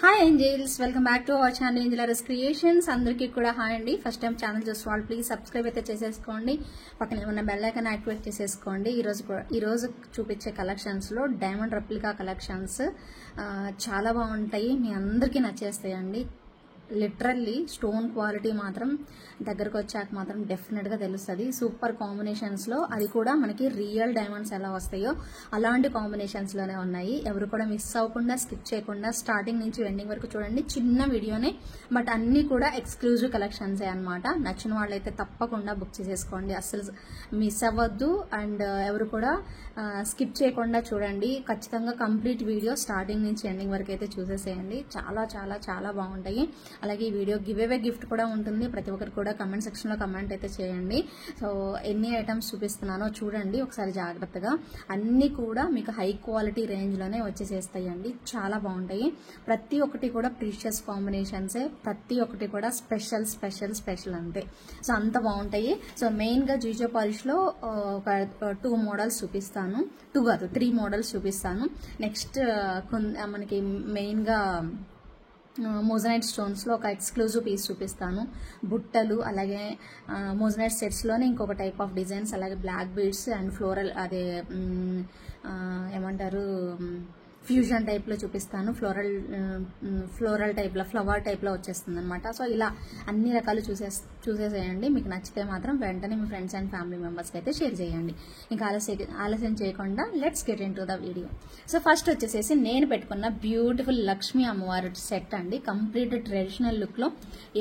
Hi angels, welcome back to our channel Angelorus Creations. అందరికీ కూడా hi అండి. First time channel చూసిన వాళ్ళు ప్లీజ్ సబ్స్క్రైబ్ అయితే చేసేసుకోండి. పక్కన ఏమన్నా బెల్ ఐకాన్ యాక్టివేట్ చేసేసుకోండి. ఈరోజు చూపించే కలెక్షన్స్ లో డైమండ్ రెప్లికా కలెక్షన్స్ చాలా బాగుంటాయి, మీ అందరికీ నచ్చేస్తాయండి. లిటరల్లీ స్టోన్ క్వాలిటీ మాత్రం దగ్గరకు వచ్చాక మాత్రం డెఫినెట్ గా తెలుస్తుంది. సూపర్ కాంబినేషన్స్ లో, అది కూడా మనకి రియల్ డైమండ్స్ ఎలా వస్తాయో అలాంటి కాంబినేషన్స్ లోనే ఉన్నాయి. ఎవరు కూడా మిస్ అవ్వకుండా స్కిప్ చేయకుండా స్టార్టింగ్ నుంచి ఎండింగ్ వరకు చూడండి. చిన్న వీడియోనే బట్ అన్ని కూడా ఎక్స్క్లూజివ్ కలెక్షన్స్ అన్నమాట. నచ్చిన వాళ్ళైతే తప్పకుండా బుక్ చేసేసుకోండి, అస్సలు మిస్ అవ్వద్దు. అండ్ ఎవరు కూడా స్కిప్ చేయకుండా చూడండి. ఖచ్చితంగా కంప్లీట్ వీడియో స్టార్టింగ్ నుంచి ఎండింగ్ వరకు అయితే చూసేసేయండి. చాలా చాలా చాలా బాగుంటాయి. అలాగే ఈ వీడియో గివ్ అవే గిఫ్ట్ కూడా ఉంటుంది. ప్రతి ఒక్కరు కూడా కమెంట్ సెక్షన్ లో కమెంట్ అయితే చేయండి. సో ఎన్ని ఐటమ్స్ చూపిస్తున్నానో చూడండి ఒకసారి జాగ్రత్తగా. అన్ని కూడా మీకు హై క్వాలిటీ రేంజ్ లోనే వచ్చేసేస్తాయండి. చాలా బాగుంటాయి. ప్రతి ఒక్కటి కూడా ప్రీషియస్ కాంబినేషన్సే, ప్రతి ఒక్కటి కూడా స్పెషల్ స్పెషల్ స్పెషల్ అంతే. సో అంత బాగుంటాయి. సో మెయిన్ గా జీజో పాలిష్ లో ఒక 2 మోడల్స్ చూపిస్తాను, 2 కాదు 3 మోడల్స్ చూపిస్తాను. నెక్స్ట్ మనకి మెయిన్ గా మోజనైట్ స్టోన్స్ లో ఒక ఎక్స్క్లూజివ్ పీస్ చూపిస్తాను. బుట్టలు, అలాగే మోజనైట్ సెట్స్ లోనే ఇంకొక టైప్ ఆఫ్ డిజైన్స్, అలాగే బ్లాక్ బీడ్స్ అండ్ ఫ్లోరల్, అదే ఏమంటారు ఫ్యూజన్ టైప్ లో చూపిస్తాను. ఫ్లోరల్ టైప్ లో, ఫ్లవర్ టైప్ లో వచ్చేస్తుంది అనమాట. సో ఇలా అన్ని రకాలు చూసేసేయండి. మీకు నచ్చితే మాత్రం వెంటనే మీ ఫ్రెండ్స్ అండ్ ఫ్యామిలీ మెంబర్స్ కి అయితే షేర్ చేయండి. ఇంకా ఆలస్యం చేయకుండా let's get in to the video. So first వచ్చేసేసి నేను పెట్టుకున్న బ్యూటిఫుల్ లక్ష్మీ అమ్మవారి సెట్ అండి. కంప్లీట్ ట్రెడిషనల్ లుక్ లో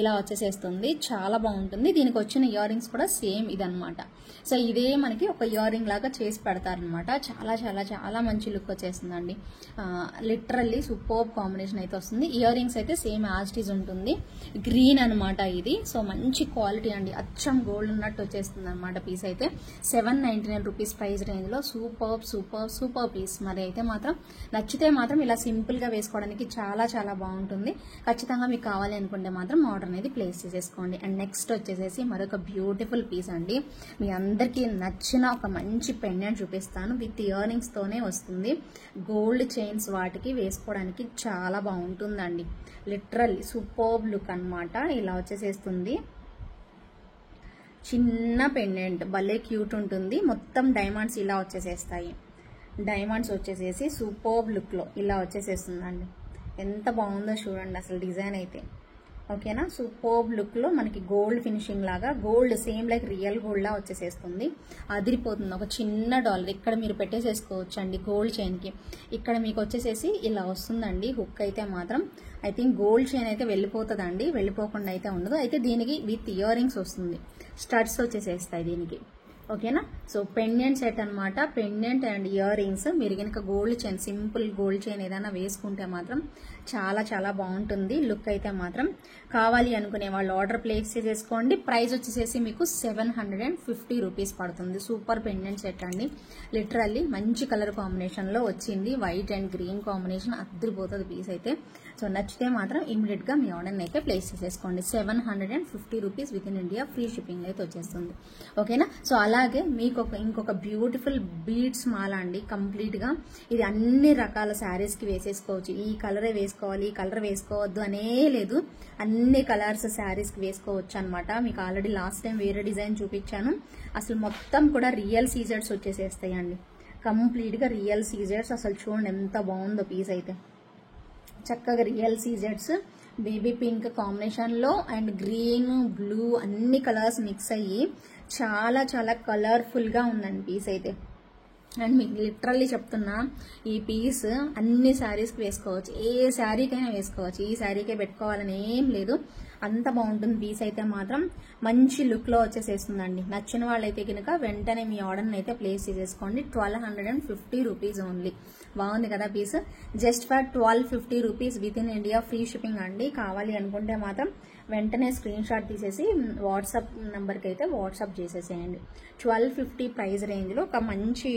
ఇలా వచ్చేసేస్తుంది. చాలా బాగుంటుంది. దీనికి వచ్చిన ఇయర్ రింగ్స్ కూడా సేమ్ ఇదనమాట. సో ఇదే మనకి ఒక ఇయర్ రింగ్ లాగా చేసి పెడతారనమాట. చాలా చాలా చాలా మంచి లుక్ వచ్చేస్తుందండి. లిటరల్లీ సూపర్ కాంబినేషన్ అయితే వస్తుంది. ఇయర్ రింగ్స్ అయితే సేమ్ యాజ్ ఇట్ ఈజ్ ఉంటుంది. గ్రీన్ అనమాట ఇది. సో మంచి క్వాలిటీ అండి, అచ్చం గోల్డ్ ఉన్నట్టు వచ్చేస్తుంది అనమాట. పీస్ అయితే 799 రూపీస్ ప్రైస్ రేంజ్ లో సూపర్ సూపర్ సూపర్ పీస్. మరి అయితే మాత్రం నచ్చితే మాత్రం ఇలా సింపుల్ గా వేసుకోవడానికి చాలా చాలా బాగుంటుంది. ఖచ్చితంగా మీకు కావాలి అనుకుంటే మాత్రం ఆర్డర్ అనేది ప్లేస్ చేసేసుకోండి. అండ్ నెక్స్ట్ వచ్చేసేసి మరొక బ్యూటిఫుల్ పీస్ అండి. మీ అందరికీ నచ్చిన ఒక మంచి పెండెంట్ చూపిస్తాను. విత్ ఇయర్ రింగ్స్ తోనే వస్తుంది. గోల్డ్ చైన్స్ వాటికి వేసుకోవడానికి చాలా బాగుంటుందండి. లిటరల్లీ సూపర్బ్ లుక్ అన్నమాట. ఇలా వచ్చేసేస్తుంది. చిన్న పెండెంట్ భలే క్యూట్ ఉంటుంది. మొత్తం డైమండ్స్ ఇలా వచ్చేసేస్తాయి. డైమండ్స్ వచ్చేసేసి సూపర్బ్ లుక్ లో ఇలా వచ్చేసేస్తుందండి. ఎంత బాగుందో చూడండి అసలు డిజైన్ అయితే. ఓకేనా, సూపర్బ్ లుక్ లో మనకి గోల్డ్ ఫినిషింగ్ లాగా, gold same like real gold లా వచ్చేసేస్తుంది. అదిరిపోతుంది. ఒక చిన్న డాలర్ ఇక్కడ మీరు పెట్టేసేసుకోవచ్చు అండి గోల్డ్ చైన్ కి. ఇక్కడ మీకు వచ్చేసేసి ఇలా వస్తుందండి హుక్. అయితే మాత్రం ఐ థింక్ గోల్డ్ చైన్ అయితే వెళ్ళిపోతుందండి, వెళ్ళిపోకుండా అయితే ఉండదు. అయితే దీనికి విత్ ఇయర్ రింగ్స్ వస్తుంది, స్టడ్స్ వచ్చేసేస్తాయి దీనికి. ఓకేనా, సో పెండెంట్ సెట్ అనమాట. Pendant and ear rings. మీరు కనుక gold chain, simple gold chain ఏదైనా వేసుకుంటే మాత్రం చాలా చాలా బాగుంటుంది లుక్ అయితే మాత్రం. కావాలి అనుకునే వాళ్ళు ఆర్డర్ ప్లేస్ చేసేసుకోండి. ప్రైస్ వచ్చేసేసి మీకు 750 రూపీస్ పడుతుంది. సూపర్ పెండెంట్ సెట్ అండి. లిటరల్లీ మంచి కలర్ కాంబినేషన్ లో వచ్చింది. వైట్ అండ్ గ్రీన్ కాంబినేషన్ అద్దరిపోతుంది పీస్ అయితే. సో నచ్చితే మాత్రం ఇమీడియట్ గా మీ ఆర్డర్ అయితే ప్లేస్ చేసేసుకోండి. 750 rupees with in India free shipping అయితే వచ్చేస్తుంది. ఓకేనా, సో అలాగే మీకు ఇంకొక బ్యూటిఫుల్ బీడ్స్ మాల అండి. కంప్లీట్ గా ఇది అన్ని రకాల శారీస్ కి వేసేసుకోవచ్చు. ఈ కలరే వేసుకోవాలి, ఈ కలర్ వేసుకోవద్దు అనే లేదు. అన్ని కలర్స్ శారీస్ కి వేసుకోవచ్చు అనమాట. మీకు ఆల్రెడీ లాస్ట్ టైం వేరే డిజైన్ చూపించాను. అసలు మొత్తం కూడా రియల్ సీజర్స్ వచ్చేసేస్తాయండి. కంప్లీట్ గా రియల్ సీజర్స్. అసలు చూడండి ఎంత బాగుందో పీస్ అయితే. చక్కగా రియల్ సీజర్స్ బేబీ పింక్ కాంబినేషన్ లో అండ్ గ్రీన్ బ్లూ అన్ని కలర్స్ మిక్స్ అయ్యి చాలా చాలా కలర్ఫుల్ గా ఉందండి పీస్ అయితే. అండ్ మీకు లిటరల్లీ చెప్తున్నా, ఈ పీస్ అన్ని శారీస్ కి వేసుకోవచ్చు, ఏ శారీకైనా వేసుకోవచ్చు. ఈ శారీకే పెట్టుకోవాలని ఏం లేదు, అంత బాగుంటుంది పీస్ అయితే మాత్రం. మంచి లుక్ లో వచ్చేసేస్తుందండి. నచ్చిన వాళ్ళైతే కనుక వెంటనే మీ ఆర్డర్ అయితే ప్లేస్ చేసేసుకోండి. 1250 రూపీస్ ఓన్లీ. బాగుంది కదా piece. Just for 1250 rupees with in India free shipping అండి. కావాలి అనుకుంటే మాత్రం వెంటనే స్క్రీన్ షాట్ తీసేసి వాట్సాప్ నెంబర్కి అయితే వాట్సాప్ చేసేసేయండి. 1250 ప్రైస్ రేంజ్ లో ఒక మంచి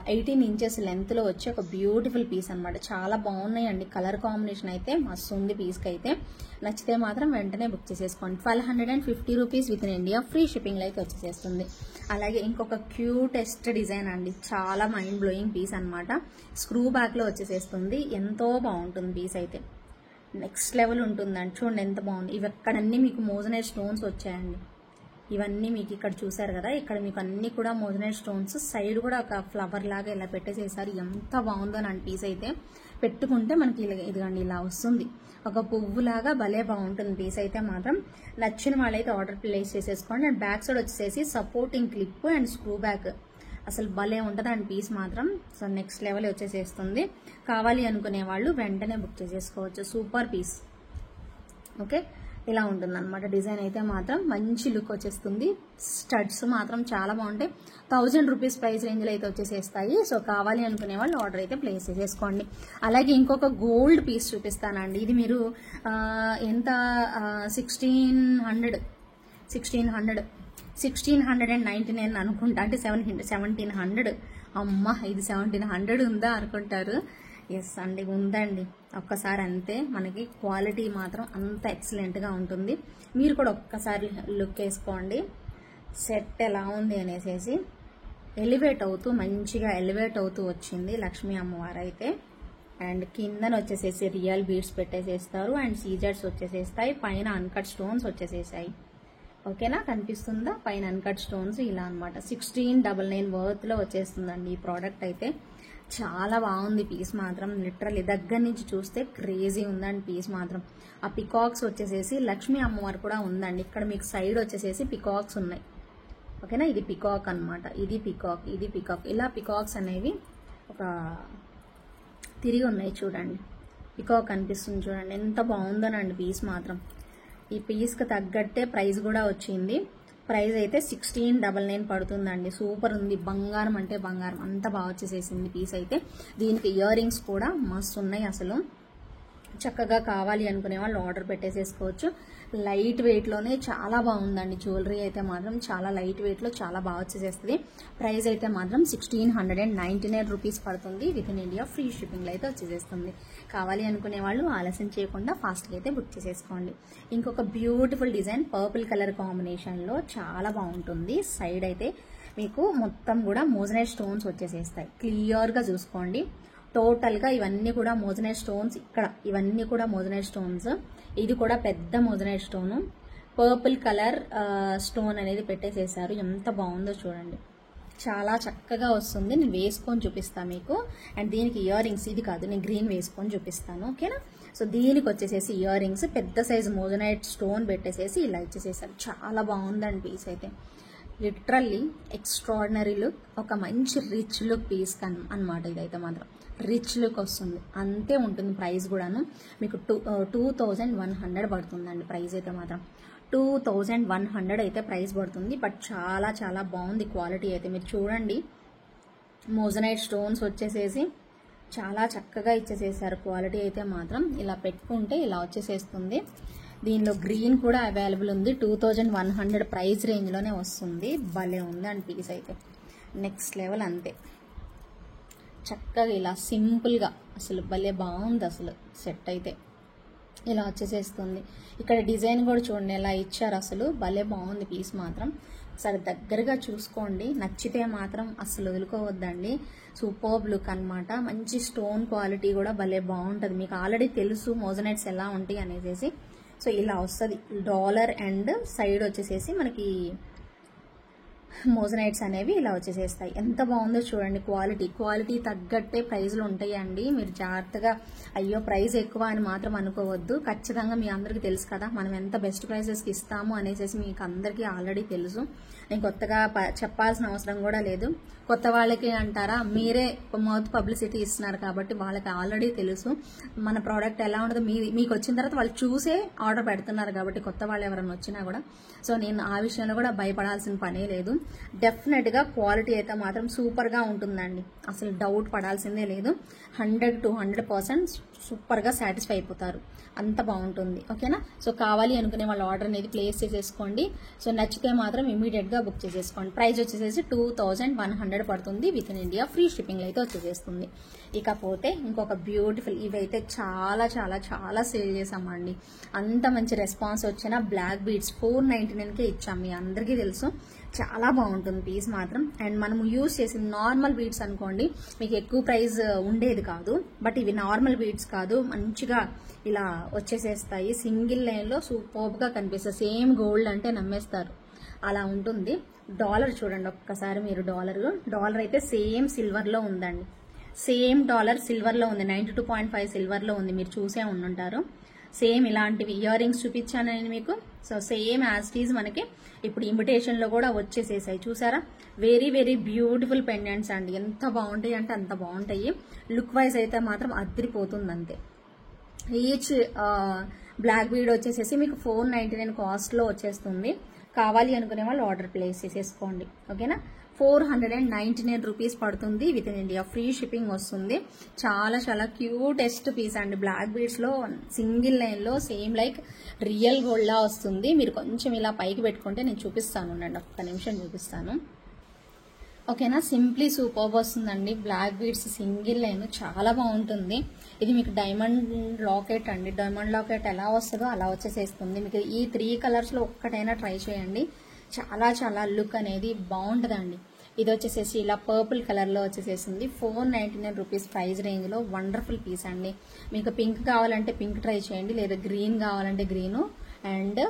18 ఇంచెస్ లెంత్ లో వచ్చి ఒక బ్యూటిఫుల్ పీస్ అనమాట. చాలా బాగున్నాయండి. కలర్ కాంబినేషన్ అయితే మస్తు ఉంది పీస్ కి అయితే. నచ్చితే మాత్రం వెంటనే బుక్ చేసేసుకోండి. 1250 rupees with in India free shipping లో అయితే వచ్చేసేస్తుంది. అలాగే ఇంకొక క్యూటెస్ట్ డిజైన్ అండి. చాలా మైండ్ బ్లోయింగ్ పీస్ అనమాట. స్క్రూ బ్యాక్ లో వచ్చేసేస్తుంది. ఎంతో బాగుంటుంది పీస్ అయితే. నెక్స్ట్ లెవెల్ ఉంటుందండి. చూడండి ఎంత బాగుంది. ఇవి ఎక్కడన్నీ మీకు మోజనైట్ స్టోన్స్ వచ్చాయండి. ఇవన్నీ మీకు ఇక్కడ చూసారు కదా, ఇక్కడ మీకు అన్ని కూడా మోజనైట్ స్టోన్స్, సైడ్ కూడా ఒక ఫ్లవర్ లాగా ఇలా పెట్టేసేసారు. ఎంత బాగుందో నా పీస్ అయితే. పెట్టుకుంటే మనకి ఇదిగండి ఇలా వస్తుంది, ఒక పువ్వులాగా భలే బాగుంటుంది పీస్ అయితే మాత్రం. నచ్చిన వాళ్ళైతే ఆర్డర్ ప్లేస్ చేసేసుకోండి. అండ్ బ్యాక్ సైడ్ వచ్చేసి supporting clip and screw back, అసలు భలే ఉంటుంది అండి పీస్ మాత్రం. సో నెక్స్ట్ లెవెల్ వచ్చేసేస్తుంది. కావాలి అనుకునే వాళ్ళు వెంటనే బుక్ చేసేసుకోవచ్చు. Super piece. ఓకే, ఇలా ఉంటుంది అనమాట. డిజైన్ అయితే మాత్రం మంచి లుక్ వచ్చేస్తుంది. స్టడ్స్ మాత్రం చాలా బాగుంటాయి. 1000 రూపీస్ ప్రైస్ రేంజ్లో అయితే వచ్చేసేస్తాయి. సో కావాలి అనుకునే వాళ్ళు ఆర్డర్ అయితే ప్లేస్ చేసేసుకోండి. అలాగే ఇంకొక గోల్డ్ పీస్ చూపిస్తానండి. ఇది మీరు ఎంత 1699 అనుకుంటా, అంటే 1700. అమ్మ, ఇది 1700 ఉందా అనుకుంటారు. ఎస్ అండి, ఉందండి. ఒక్కసారి అంతే. మనకి క్వాలిటీ మాత్రం అంత ఎక్సలెంట్గా ఉంటుంది. మీరు కూడా ఒక్కసారి లుక్ వేసుకోండి సెట్ ఎలా ఉంది అనేసి. మంచిగా ఎలివేట్ అవుతూ వచ్చింది లక్ష్మీ అమ్మవారు అయితే. అండ్ కిందన వచ్చేసేసి రియల్ బీడ్స్ పెట్టేసేస్తారు అండ్ సీజర్స్ వచ్చేసేస్తాయి. పైన అన్కట్ స్టోన్స్ వచ్చేసేసాయి. ఓకేనా, కనిపిస్తుందా? పైన అన్కట్ స్టోన్స్ ఇలా అనమాట. 1699 వర్త్లో వచ్చేస్తుందండి ఈ ప్రోడక్ట్ అయితే. చాలా బాగుంది పీస్ మాత్రం. లిటరల్లీ దగ్గర నుంచి చూస్తే క్రేజీ ఉందండి పీస్ మాత్రం. ఆ పికాక్స్ వచ్చేసేసి లక్ష్మీ అమ్మవారు కూడా ఉందండి. ఇక్కడ మీకు సైడ్ వచ్చేసేసి పికాక్స్ ఉన్నాయి. ఓకేనా, ఇది పికాక్ అనమాట. ఇది పికాక్. ఇలా పికాక్స్ అనేవి ఒక తిరిగి ఉన్నాయి చూడండి. పికాక్ కనిపిస్తుంది చూడండి, ఎంత బాగుందోనండి పీస్ మాత్రం. ఈ పీస్కి తగ్గట్టే ప్రైస్ కూడా వచ్చింది. ప్రైస్ అయితే 1699 పడుతుందండి. సూపర్ ఉంది. బంగారం అంటే బంగారం, అంత బాగా వచ్చేసేసింది పీస్ అయితే. దీనికి ఇయర్ రింగ్స్ కూడా మస్తు ఉన్నాయి అసలు. చక్కగా కావాలి అనుకునే వాళ్ళు ఆర్డర్ పెట్టేసేసుకోవచ్చు. లైట్ వెయిట్లోనే చాలా బాగుందండి జ్యువెలరీ అయితే మాత్రం. చాలా లైట్ వెయిట్లో చాలా బాగా వచ్చేసేస్తుంది. ప్రైస్ అయితే మాత్రం 1699 రూపీస్ పడుతుంది. విత్ ఇన్ ఇండియా ఫ్రీ షిప్పింగ్లో అయితే వచ్చేసేస్తుంది. కావాలి అనుకునే వాళ్ళు ఆలస్యం చేయకుండా ఫాస్ట్గా అయితే బుక్ చేసేసుకోండి. ఇంకొక బ్యూటిఫుల్ డిజైన్ పర్పుల్ కలర్ కాంబినేషన్లో చాలా బాగుంటుంది. సైడ్ అయితే మీకు మొత్తం కూడా మోజనైట్ స్టోన్స్ వచ్చేసేస్తాయి. క్లియర్గా చూసుకోండి. టోటల్గా ఇవన్నీ కూడా మోజనైట్ స్టోన్స్. ఇక్కడ ఇవన్నీ కూడా మోజనైట్ స్టోన్స్. ఇది కూడా పెద్ద moissanite stone. Purple colour stone అనేది పెట్టేసేసారు. ఎంత బాగుందో చూడండి, చాలా చక్కగా వస్తుంది. నేను వేసుకొని చూపిస్తాను మీకు. అండ్ దీనికి ఇయర్ రింగ్స్, ఇది కాదు, నేను గ్రీన్ వేసుకొని చూపిస్తాను. ఓకేనా. సో దీనికి వచ్చేసేసి ఇయర్ రింగ్స్ పెద్ద సైజు మోజనైట్ స్టోన్ పెట్టేసేసి ఇలా ఇచ్చేసేసారు. చాలా బాగుందండి పీస్ అయితే. లిటరల్లీ ఎక్స్ట్రాడినరీ లుక్, ఒక మంచి రిచ్ లుక్ పీస్ అనమాట. ఇదైతే మాత్రం రిచ్ లుక్ వస్తుంది. అంతే ఉంటుంది ప్రైస్ కూడాను. మీకు 2100 పడుతుందండి ప్రైస్ అయితే మాత్రం. 2100 అయితే ప్రైస్ పడుతుంది. బట్ చాలా చాలా బాగుంది క్వాలిటీ అయితే. మీరు చూడండి, మోజనైట్ స్టోన్స్ వచ్చేసేసి చాలా చక్కగా ఇచ్చేసేసారు. క్వాలిటీ అయితే మాత్రం ఇలా పెట్టుకుంటే ఇలా వచ్చేసేస్తుంది. దీనిలో గ్రీన్ కూడా అవైలబుల్ ఉంది. 2100 ప్రైస్ రేంజ్లోనే వస్తుంది. భలే ఉంది అండి పీస్ అయితే. నెక్స్ట్ లెవెల్ అంతే. చక్కగా ఇలా సింపుల్గా అసలు భలే బాగుంది అసలు సెట్ అయితే. ఇలా వచ్చేసేస్తుంది. ఇక్కడ డిజైన్ కూడా చూడండి ఎలా ఇచ్చారు, అసలు భలే బాగుంది పీస్ మాత్రం. ఒకసారి దగ్గరగా చూసుకోండి. నచ్చితే మాత్రం అసలు వదులుకోవద్దండి. సూపర్బ్ లుక్ అనమాట. మంచి స్టోన్ క్వాలిటీ కూడా భలే బాగుంటుంది. మీకు ఆల్రెడీ తెలుసు మోజనైట్స్ ఎలా ఉంటాయి అనేసి. సో ఇలా వస్తుంది. డాలర్ అండ్ సైడ్ వచ్చేసేసి మనకి మోజనైట్స్ అనేవి ఇలా వచ్చేసేస్తాయి. ఎంత బాగుందో చూడండి. క్వాలిటీ తగ్గట్టే ప్రైజ్లు ఉంటాయండి. మీరు జాగ్రత్తగా అయ్యో ప్రైస్ ఎక్కువ అని మాత్రం అనుకోవద్దు. ఖచ్చితంగా మీ అందరికీ తెలుసు కదా మనం ఎంత బెస్ట్ ప్రైసెస్కి ఇస్తాము అనేసి. మీకు అందరికీ ఆల్రెడీ తెలుసు. నేను కొత్తగా చెప్పాల్సిన అవసరం కూడా లేదు. కొత్త వాళ్ళకి అంటారా, మీరే మౌత్ పబ్లిసిటీ ఇస్తున్నారు కాబట్టి వాళ్ళకి ఆల్రెడీ తెలుసు మన ప్రోడక్ట్ ఎలా ఉంటుందో. మీకు వచ్చిన తర్వాత వాళ్ళు చూసే ఆర్డర్ పెడుతున్నారు కాబట్టి కొత్త వాళ్ళు ఎవరైనా వచ్చినా కూడా. సో నేను ఆ విషయంలో కూడా భయపడాల్సిన పనే లేదు. డెఫినెట్గా క్వాలిటీ అయితే మాత్రం సూపర్గా ఉంటుందండి. అసలు డౌట్ పడాల్సిందే లేదు. 100% సూపర్గా సాటిస్ఫై అయిపోతారు. అంత బాగుంటుంది. ఓకేనా. సో కావాలి అనుకునే వాళ్ళ ఆర్డర్ అనేది ప్లేస్ చేసేసుకోండి. సో నచ్చితే మాత్రం ఇమీడియట్గా బుక్ చేసేసుకోండి. ప్రైస్ వచ్చేసేసి 2100 పడుతుంది. విత్ ఇన్ ఇండియా ఫ్రీ షిప్పింగ్లో అయితే వచ్చేసేస్తుంది. ఇకపోతే ఇంకొక బ్యూటిఫుల్, ఇవైతే చాలా చాలా చాలా సేల్ చేసామండి. అంత మంచి రెస్పాన్స్ వచ్చిన బ్లాక్ బీడ్స్ 499కే ఇచ్చాం. మీ అందరికీ తెలుసు చాలా బాగుంటుంది పీస్ మాత్రం. అండ్ మనం యూజ్ చేసిన నార్మల్ బీడ్స్ అనుకోండి మీకు ఎక్కువ ప్రైస్ ఉండేది కాదు, బట్ ఇవి నార్మల్ బీడ్స్ కాదు, మంచిగా ఇలా వచ్చేసేస్తాయి. సింగిల్ లైన్లో సూపర్గా కనిపిస్తుంది. సేమ్ గోల్డ్ అంటే నమ్మేస్తారు అలా ఉంటుంది. డాలర్ చూడండి ఒక్కసారి మీరు. డాలర్ అయితే సేమ్ సిల్వర్లో ఉందండి. సేమ్ డాలర్ సిల్వర్లో ఉంది, 92.5 సిల్వర్లో ఉంది. మీరు చూసే ఉండుంటారు. సేమ్ ఇలాంటివి ఇయర్ రింగ్స్ చూపించాను నేను మీకు. So same as it is మనకి ఇప్పుడు ఇమిటేషన్లో కూడా వచ్చేసేసాయి. చూసారా, వెరీ వెరీ బ్యూటిఫుల్ పెండెంట్స్ అండి. ఎంత బాగుంటాయి అంటే అంత బాగుంటాయి. లుక్ వైజ్ అయితే మాత్రం అదిరిపోతుంది అంతే. ఈచ్ బ్లాక్ బీడ్ వచ్చేసేసి మీకు 499 కాస్ట్లో వచ్చేస్తుంది. కావాలి అనుకునే వాళ్ళు ఆర్డర్ ప్లేస్ చేసేసుకోండి. ఓకేనా, 499 రూపీస్ పడుతుంది. With in India free shipping వస్తుంది. చాలా చాలా క్యూటెస్ట్ పీస్ అండి. బ్లాక్ బీడ్స్ లో సింగిల్ లైన్ లో సేమ్ లైక్ రియల్ గోల్డ్ లా వస్తుంది. మీరు కొంచెం ఇలా పైకి పెట్టుకుంటే నేను చూపిస్తాను అండి, ఒక్క నిమిషం చూపిస్తాను. ఓకేనా, సింప్లీ సూపర్ వస్తుందండి. బ్లాక్ బీడ్స్ సింగిల్ లైన్ చాలా బాగుంటుంది. ఇది మీకు డైమండ్ లాకెట్ అండి. డైమండ్ లాకెట్ ఎలా వస్తుందో అలా వచ్చేసేస్తుంది. మీకు ఈ 3 కలర్స్ లో ఒక్కటైనా ట్రై చేయండి. చాలా చాలా లుక్ అనేది బాగుంటుందండి. ఇది వచ్చేసేసి ఇలా పర్పుల్ కలర్లో వచ్చేసేసింది. 499 రూపీస్ ప్రైస్ రేంజ్లో వండర్ఫుల్ పీస్ అండి. మీకు పింక్ కావాలంటే పింక్ ట్రై చేయండి, లేదా గ్రీన్ కావాలంటే గ్రీను, అండ్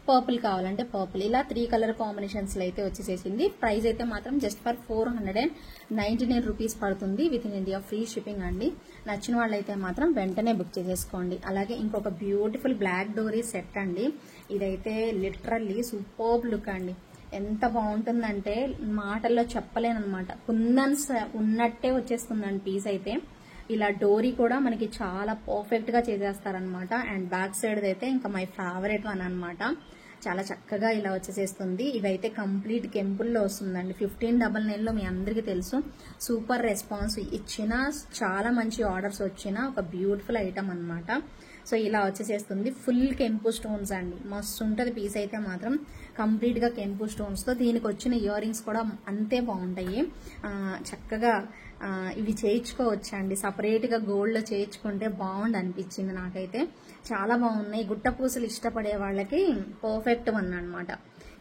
పర్పుల్ కావాలంటే పర్పుల్. ఇలా 3 కలర్ కాంబినేషన్స్లో అయితే వచ్చేసేసింది. ప్రైస్ అయితే మాత్రం జస్ట్ ఫర్ 499 రూపీస్ పడుతుంది. With in India free shipping అండి. నచ్చిన వాళ్ళైతే మాత్రం వెంటనే బుక్ చేసేసుకోండి. అలాగే ఇంకొక బ్యూటిఫుల్ బ్లాక్ డోరీ సెట్ అండి. ఇదైతే లిటరల్లీ సూపర్బ్ లుక్ అండి. ఎంత బాగుంటుందంటే మాటల్లో చెప్పలేనమాట. కుందన్స్ ఉన్నట్టే వచ్చేస్తుందండి పీస్ అయితే. ఇలా డోరీ కూడా మనకి చాలా పర్ఫెక్ట్ గా చేసేస్తారనమాట. అండ్ బ్యాక్ సైడ్ అయితే ఇంకా మై ఫేవరెట్ వన్ అనమాట. చాలా చక్కగా ఇలా వచ్చేసేస్తుంది. ఇదైతే కంప్లీట్ కెంపుల్లో వస్తుందండి. 1599లో మీ అందరికీ తెలుసు. సూపర్ రెస్పాన్స్ ఇచ్చిన, చాలా మంచి ఆర్డర్స్ వచ్చిన ఒక బ్యూటిఫుల్ ఐటమ్ అనమాట. సో ఇలా వచ్చేసేస్తుంది. ఫుల్ కెంపు స్టోన్స్ అండి. మస్తు ఉంటుంది పీస్ అయితే మాత్రం. కంప్లీట్ గా కెంపు స్టోన్స్ తో దీనికి వచ్చిన ఇయర్ రింగ్స్ కూడా అంతే బాగుంటాయి. చక్కగా ఇవి చేయించుకోవచ్చండి. సపరేట్ గా గోల్డ్ లో చేయించుకుంటే బాగుండు అనిపించింది నాకైతే. చాలా బాగున్నాయి. గుట్ట పూసలు ఇష్టపడే వాళ్ళకి పర్ఫెక్ట్ వన్ అనమాట.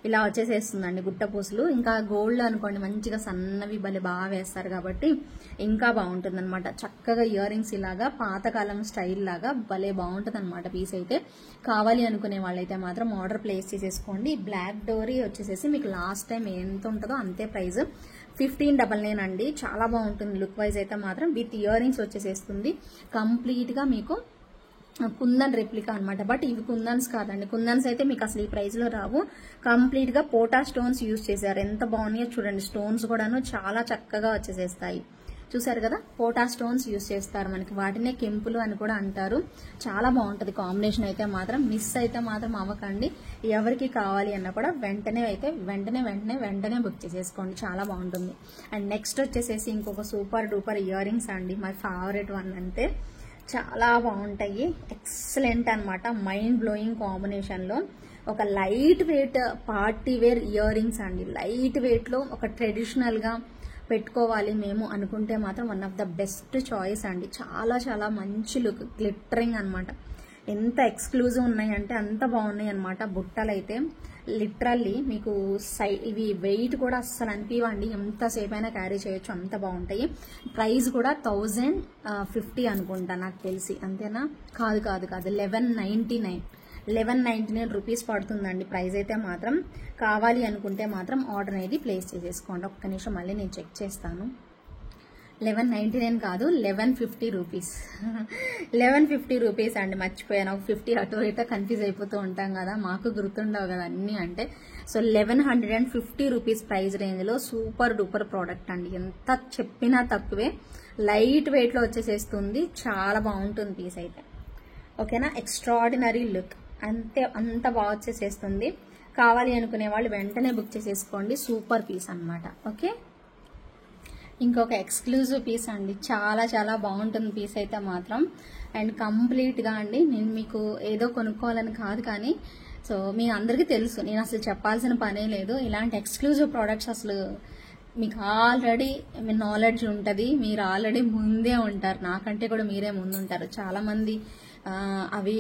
ఇలా వచ్చేసేస్తుందండి గుట్ట పూసలు. ఇంకా గోల్డ్ అనుకోండి మంచిగా సన్నవి భలే బాగా వేస్తారు కాబట్టి ఇంకా బాగుంటుంది అనమాట. చక్కగా ఇయర్ రింగ్స్ ఇలాగా పాతకాలం స్టైల్ లాగా భలే బాగుంటుంది అనమాట పీస్ అయితే. కావాలి అనుకునే వాళ్ళైతే మాత్రం ఆర్డర్ ప్లేస్ చేసేసుకోండి. బ్లాక్ డోరీ వచ్చేసేసి మీకు లాస్ట్ టైం ఎంత ఉంటుందో అంతే ప్రైస్, 1599 అండి. చాలా బాగుంటుంది లుక్ వైజ్ అయితే మాత్రం. విత్ ఇయర్ రింగ్స్ వచ్చేసేస్తుంది. కంప్లీట్ గా మీకు కుందన్ రెప్లికా అనమాట. బట్ ఇవి కుందన్స్ కాదండి. కుందన్స్ అయితే మీకు అసలు ఈ ప్రైస్ లో రావు. కంప్లీట్ గా పోటా స్టోన్స్ యూజ్ చేశారు. ఎంత బాగున్నాయో చూడండి. స్టోన్స్ కూడాను చాలా చక్కగా వచ్చేసేస్తాయి. చూసారు కదా, పోటా స్టోన్స్ యూజ్ చేస్తారు మనకి. వాటినే కెంపులు అని కూడా అంటారు. చాలా బాగుంటది కాంబినేషన్ అయితే మాత్రం. మిస్ అయితే మాత్రం అవ్వకండి. ఎవరికి కావాలి అన్నా కూడా వెంటనే బుక్ చేసేసుకోండి. చాలా బాగుంటుంది. అండ్ నెక్స్ట్ వచ్చేసేసి ఇంకొక సూపర్ డూపర్ ఇయర్ రింగ్స్ అండి. మై ఫేవరెట్ వన్ అంటే చాలా బాగుంటాయి. ఎక్సలెంట్ అనమాట. మైండ్ బ్లోయింగ్ కాంబినేషన్ లో ఒక light weight party wear ear rings అండి. లైట్ వెయిట్ లో ఒక ట్రెడిషనల్ గా పెట్టుకోవాలి మేము అనుకుంటే మాత్రం one of the best choice అండి. చాలా చాలా మంచి లుక్, గ్లిటరింగ్ అనమాట. ఎంత ఎక్స్క్లూజివ్ ఉన్నాయంటే అంత బాగున్నాయి అనమాట. బుట్టలు అయితే లిటరల్లీ మీకు ఇవి వెయిట్ కూడా అస్సలు అనిపివండి. ఎంతసేపు అయినా క్యారీ చేయొచ్చు, అంత బాగుంటాయి. ప్రైస్ కూడా 1050 అనుకుంటా నాకు తెలిసి. అంతేనా? కాదు 1199 రూపీస్ పడుతుందండి ప్రైస్ అయితే మాత్రం. కావాలి అనుకుంటే మాత్రం ఆర్డర్ అనేది ప్లేస్ చేసేసుకోండి. ఒక్క నిమిషం మళ్ళీ నేను చెక్ చేస్తాను. 1199 కాదు, 1150 రూపీస్. 1150 రూపీస్ అండి. మర్చిపోయాను, ఒక 50 అటు ఇటు కన్ఫ్యూజ్ అయిపోతూ ఉంటాం కదా, మాకు గుర్తుండవు కదా అన్నీ అంటే. సో 1150 రూపీస్ ప్రైస్ రేంజ్ లో సూపర్ డూపర్ ప్రోడక్ట్ అండి. ఎంత చెప్పినా తక్కువే. లైట్ వెయిట్ లో వచ్చేసేస్తుంది. చాలా బాగుంటుంది పీస్ అయితే. ఓకేనా, ఎక్స్ట్రాడినరీ లుక్. అంత బాగా వచ్చేసేస్తుంది. కావాలి అనుకునే వాళ్ళు వెంటనే బుక్ చేసేసుకోండి. సూపర్ పీస్ అన్నమాట. ఓకే, ఇంకొక ఎక్స్క్లూజివ్ పీస్ అండి. చాలా చాలా బాగుంటుంది పీస్ అయితే మాత్రం. అండ్ కంప్లీట్గా అండి, నేను మీకు ఏదో కొనుక్కోవాలని కాదు కానీ, సో మీ అందరికీ తెలుసు, నేను అసలు చెప్పాల్సిన పనే లేదు. ఇలాంటి ఎక్స్క్లూజివ్ ప్రోడక్ట్స్ అసలు మీకు ఆల్రెడీ మీ నాలెడ్జ్ ఉంటుంది. మీరు ఆల్రెడీ ముందే ఉంటారు, నాకంటే కూడా మీరే ముందుంటారు. చాలామంది అవి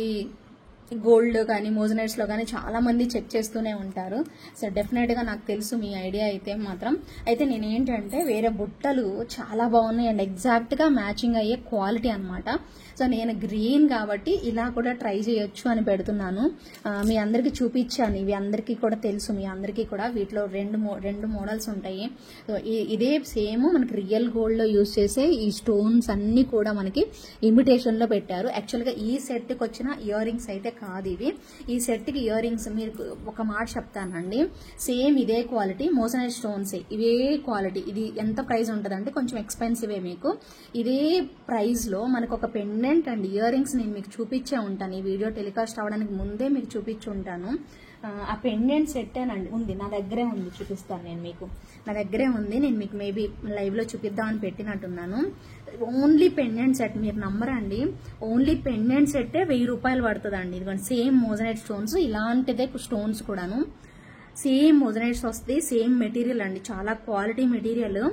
గోల్డ్ కానీ మోజనైట్స్లో కానీ చాలా మంది చెక్ చేస్తూనే ఉంటారు. సో డెఫినెట్గా నాకు తెలుసు మీ ఐడియా అయితే మాత్రం. అయితే నేను ఏంటంటే వేరే బుట్టలు చాలా బాగున్నాయి అండ్ ఎగ్జాక్ట్గా మ్యాచింగ్ అయ్యే క్వాలిటీ అనమాట. సో నేను గ్రీన్ కాబట్టి ఇలా కూడా ట్రై చేయొచ్చు అని పెడుతున్నాను. మీ అందరికీ చూపించాను, ఇవి అందరికీ కూడా తెలుసు, మీ అందరికీ కూడా. వీటిలో రెండు మోడల్స్ ఉంటాయి. సో ఇదే సేమ్ మనకి రియల్ గోల్డ్లో యూజ్ చేసే ఈ స్టోన్స్ అన్నీ కూడా మనకి ఇమిటేషన్లో పెట్టారు. యాక్చువల్గా ఈ సెట్కి వచ్చిన ఇయర్ రింగ్స్ అయితే కాదు ఇవి. ఈ సెట్కి ఇయర్ రింగ్స్ మీరు ఒక మాట చెప్తానండి, సేమ్ ఇదే క్వాలిటీ మోజనైట్ స్టోన్స్, ఇవే క్వాలిటీ. ఇది ఎంత ప్రైస్ ఉంటుంది అంటే కొంచెం ఎక్స్పెన్సివే. మీకు ఇదే ప్రైస్లో మనకు ఒక పెండెంట్ అండ్ ఇయర్ రింగ్స్ నేను మీకు చూపించే ఉంటాను. ఈ వీడియో టెలికాస్ట్ అవ్వడానికి ముందే మీకు చూపించి ఉంటాను. ఆ పెండెంట్ సెట్టేనండి ఉంది, నా దగ్గరే ఉంది, చూపిస్తాను నేను మీకు. నా దగ్గరే ఉంది, నేను మీకు మేబీ లైవ్లో చూపిద్దామని పెట్టినట్టున్నాను. ఓన్లీ పెండెంట్ సెట్, మీరు నమ్మరండి, ఓన్లీ పెండెంట్ సెట్టే 1000 రూపాయలు పడుతుందండి. ఇదిగోండి సేమ్ మోజనైట్ స్టోన్స్, ఇలాంటిదే స్టోన్స్ కూడాను సేమ్ మోజనైట్స్ వస్తాయి, సేమ్ మెటీరియల్ అండి, చాలా క్వాలిటీ మెటీరియల్.